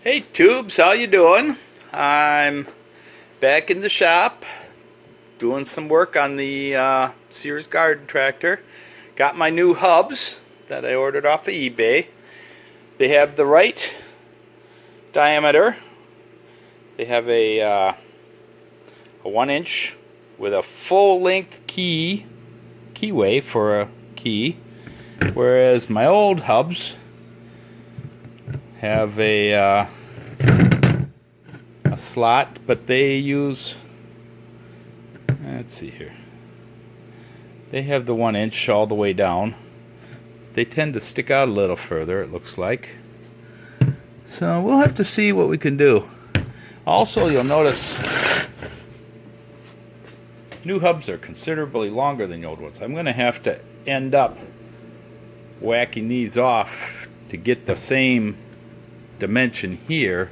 Hey Tubes, how you doing? I'm back in the shop doing some work on the Sears garden tractor. Got my new hubs that I ordered off of eBay. They have the right diameter. They have a 1-inch with a full length keyway for a key, whereas my old hubs have a slot, but they use, let's see here, they have the 1-inch all the way down. They tend to stick out a little further, it looks like. So we'll have to see what we can do. Also, you'll notice new hubs are considerably longer than the old ones. I'm going to have to end up whacking these off to get the same dimension here.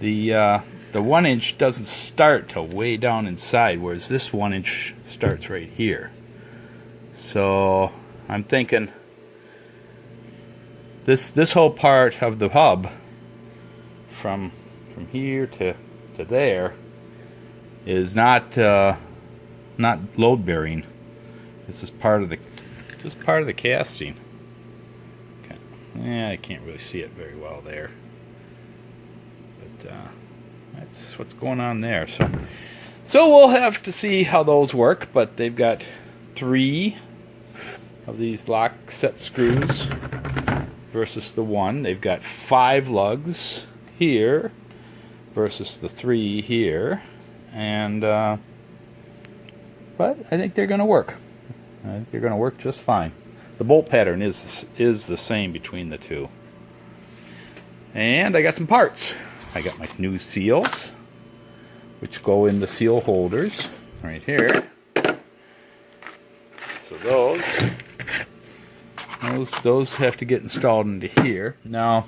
The 1-inch doesn't start till way down inside, whereas this 1-inch starts right here. So I'm thinking this whole part of the hub from here to there is not load bearing. This is part of the casting. Okay. Yeah, I can't really see it very well there, but that's what's going on there. So we'll have to see how those work. But they've got 3 of these lock set screws versus the 1. They've got 5 lugs here versus the 3 here, and but I think they're going to work. I think they're going to work just fine. The bolt pattern is the same between the two. And I got some parts. I got my new seals, which go in the seal holders right here. So those have to get installed into here. Now,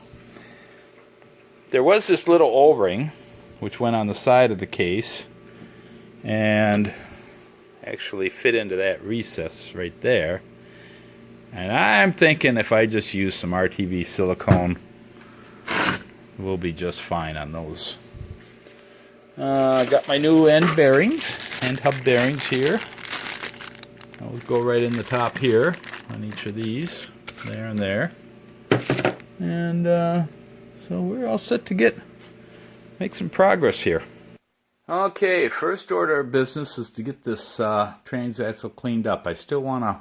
there was this little O-ring which went on the side of the case and actually fit into that recess right there. And I'm thinking if I just use some RTV silicone, we'll be just fine on those. I got my new end hub bearings here. Those go right in the top here on each of these, there and there. And so we're all set to make some progress here. Okay, first order of business is to get this transaxle cleaned up. I still want to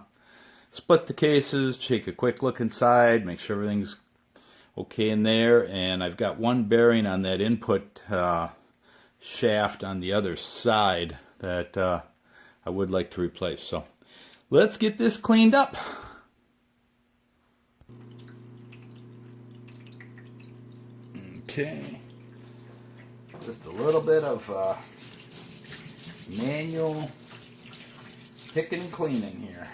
split the cases, take a quick look inside, make sure everything's okay in there, and I've got one bearing on that input shaft on the other side that I would like to replace. So let's get this cleaned up. Okay, just a little bit of manual picking and cleaning here.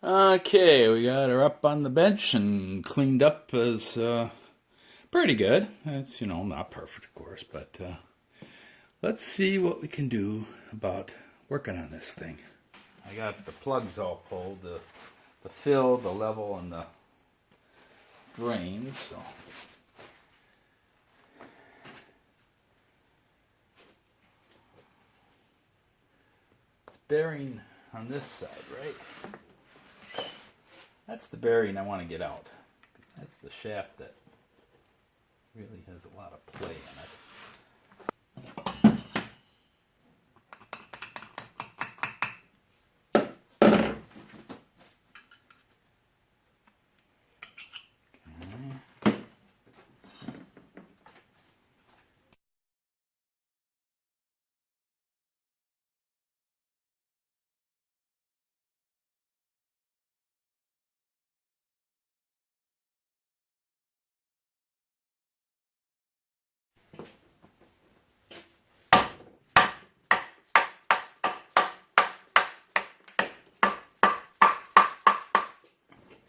Okay, we got her up on the bench and cleaned up as pretty good. It's, not perfect, of course, but let's see what we can do about working on this thing. I got the plugs all pulled, the fill, the level, and the drains. So it's bearing on this side, right? That's the bearing I want to get out. That's the shaft that really has a lot of play in it.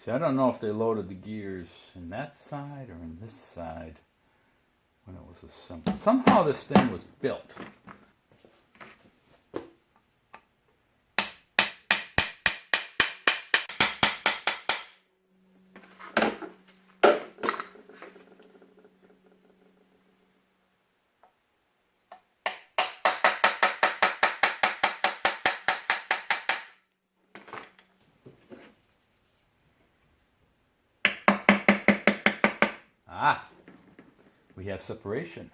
See, I don't know if they loaded the gears in that side or in this side when it was assembled. Somehow this thing was built. Ah, we have separation.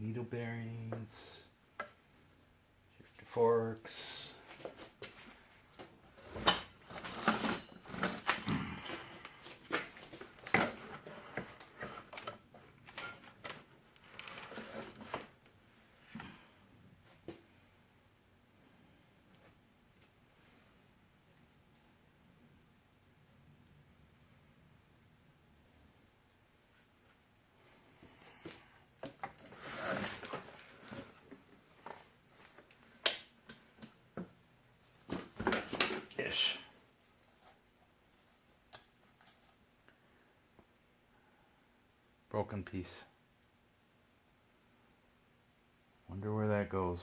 Needle bearings, shifter forks. Ish. Broken piece. Wonder where that goes.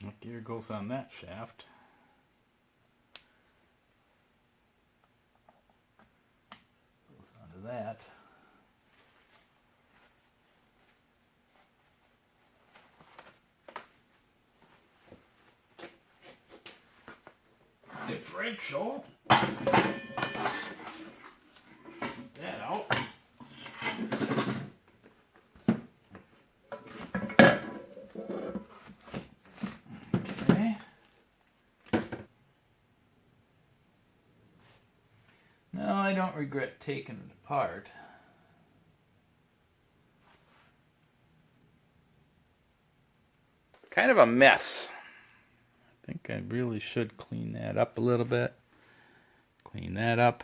What gear goes on that shaft? Goes onto that. Differential. Get that out. No, I don't regret taking it apart. Kind of a mess. I think I really should clean that up a little bit. Clean that up.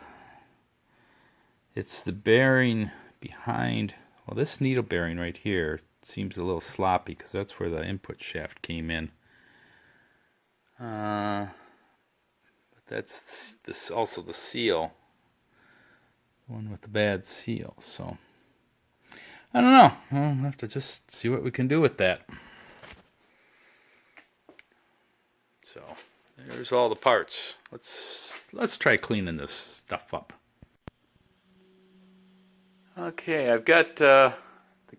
It's the bearing behind, well, this needle bearing right here seems a little sloppy because that's where the input shaft came in. But that's this also the seal. One with the bad seal, so I don't know. We'll have to just see what we can do with that. So there's all the parts. Let's try cleaning this stuff up. Okay, I've got the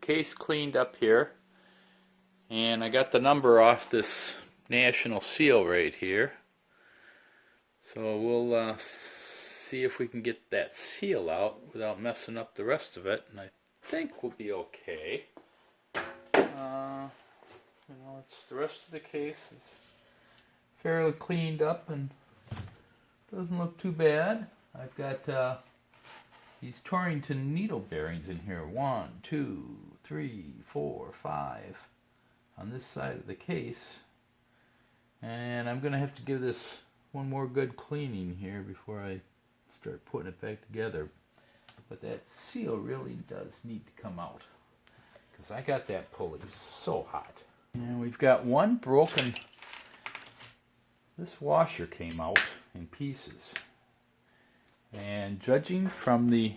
case cleaned up here, and I got the number off this national seal right here. So we'll see if we can get that seal out without messing up the rest of it, and I think we'll be okay. It's the rest of the case is fairly cleaned up and doesn't look too bad. I've got these Torrington needle bearings in here. 1, 2, 3, 4, 5 on this side of the case, and I'm gonna have to give this one more good cleaning here before I start putting it back together. But that seal really does need to come out because I got that pulley so hot. And we've got one broken. This washer came out in pieces. And judging from the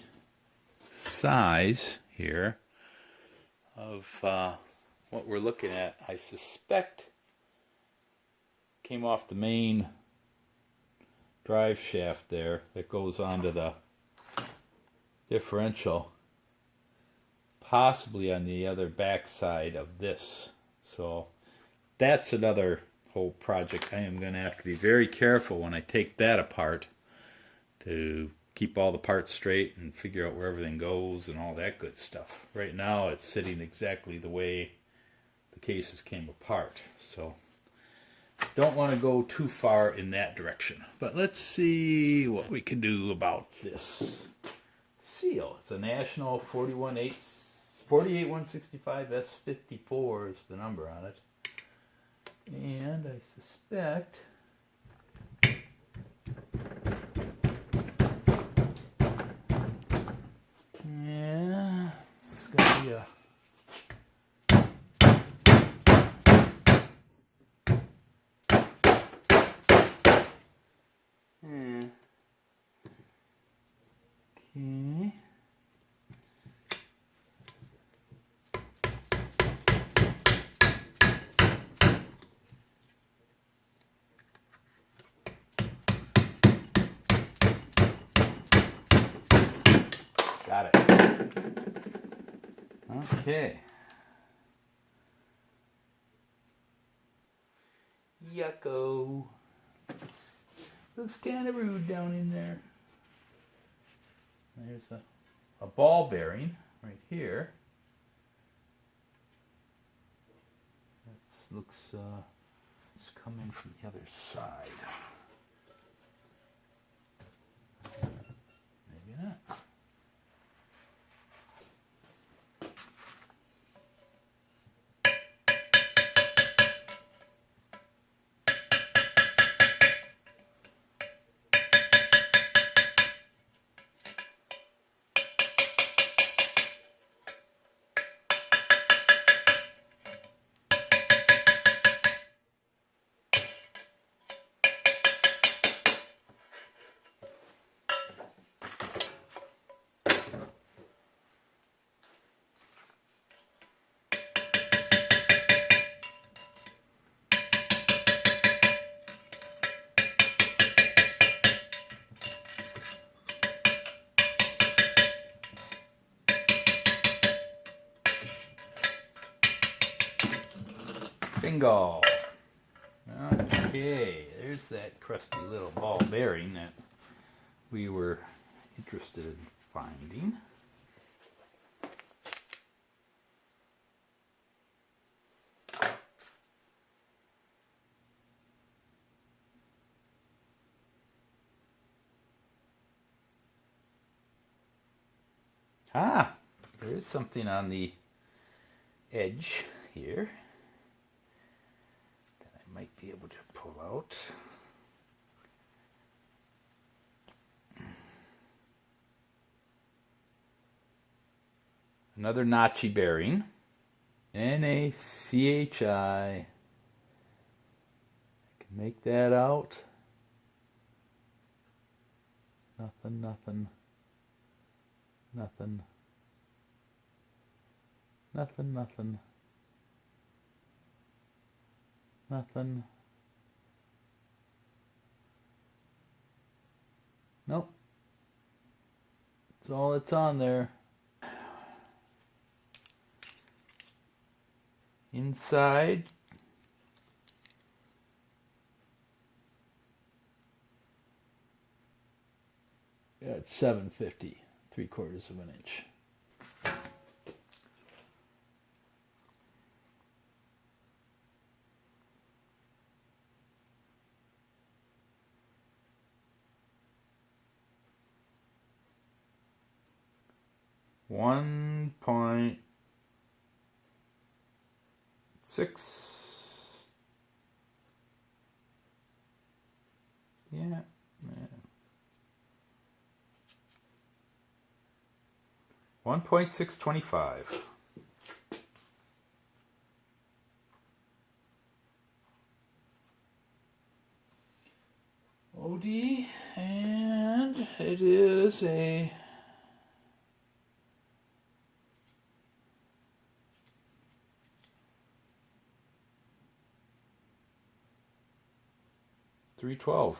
size here of what we're looking at, I suspect came off the main drive shaft there that goes onto the differential, possibly on the other back side of this. So that's another whole project. I am going to have to be very careful when I take that apart to keep all the parts straight and figure out where everything goes and all that good stuff. Right now it's sitting exactly the way the cases came apart, so don't want to go too far in that direction. But let's see what we can do about this seal. It's a National 48165 S54 is the number on it. And I suspect yeah, it's gonna be a okay. Got it. Okay. Yucko. Looks kind of rude down in there. There's a ball bearing right here. That looks it's coming from the other side. Maybe not. Bingo. Okay, there's that crusty little ball bearing that we were interested in finding. Ah, there is something on the edge here that I might be able to pull out. Another notchy bearing. NACHI. I can make that out. Nothing, nothing. Nothing. Nothing, nothing. Nothing. Nope. That's all that's on there. Inside. Yeah, it's 750. 3/4 of an inch. .6. Yeah. 1.625. it is a .312.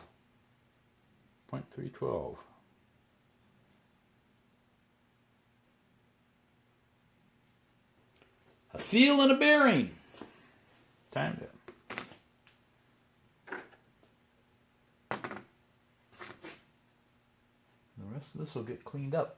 A seal and a bearing. Timed it. The rest of this will get cleaned up.